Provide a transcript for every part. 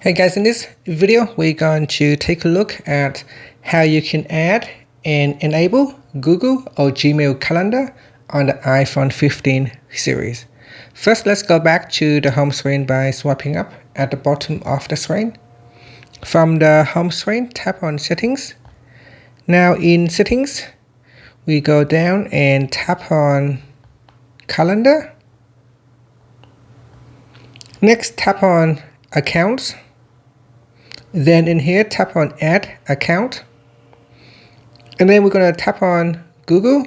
Hey guys, in this video we're going to take a look at how you can add and enable Google or Gmail calendar on the iPhone 15 series. First, let's go back to the home screen by swiping up at the bottom of the screen. From the home screen, tap on Settings. Now in Settings, we go down and tap on Calendar. Next, tap on Accounts. Then in here, tap on Add Account. And then we're going to tap on Google.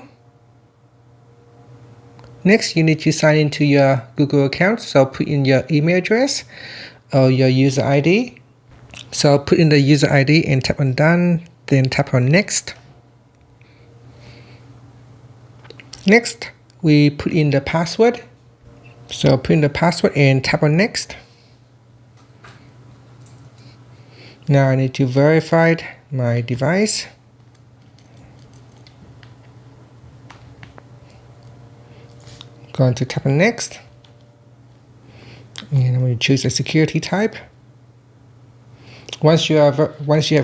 Next, you need to sign into your Google account. So put in your email address or your user ID. So put in the user ID and tap on Done. Then tap on Next. Next, we put in the password. So put in the password and tap on Next. Now I need to verify my device. Going to tap on Next. And I'm going to choose a security type. Once you have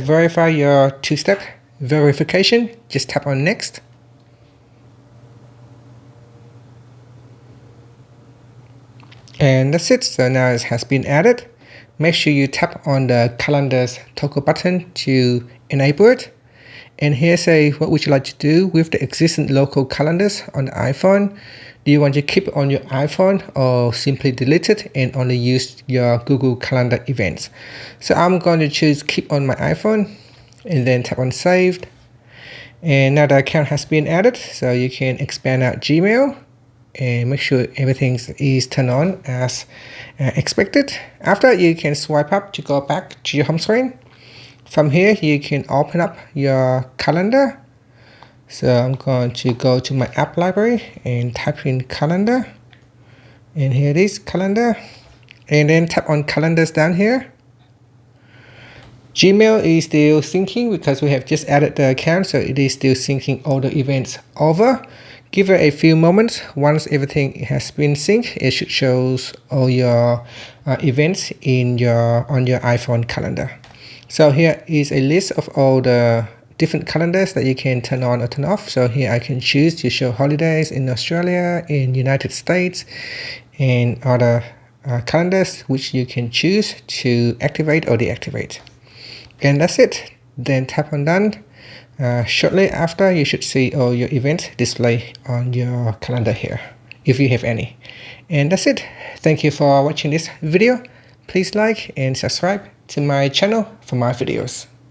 verified your two-step verification, just tap on Next. And that's it. So now it has been added. Make sure you tap on the calendar's toggle button to enable it. And here say, what would you like to do with the existing local calendars on the iPhone? Do you want to keep it on your iPhone or simply delete it and only use your Google Calendar events? So I'm going to choose keep on my iPhone and then tap on saved. And now the account has been added, so you can expand out Gmail and make sure everything is turned on as expected. After, you can swipe up to go back to your home screen. From here, you can open up your calendar. So I'm going to go to my app library and type in calendar. And here it is, calendar. And then tap on calendars down here. Gmail is still syncing because we have just added the account, so it is still syncing all the events over. Give it a few moments. Once everything has been synced, it should show all your events on your iPhone calendar. So here is a list of all the different calendars that you can turn on or turn off. So here I can choose to show holidays in Australia, in United States, and other calendars which you can choose to activate or deactivate. And that's it. Then tap on Done. Shortly after, you should see all your events display on your calendar here, if you have any. And that's it. Thank you for watching this video. Please like and subscribe to my channel for more videos.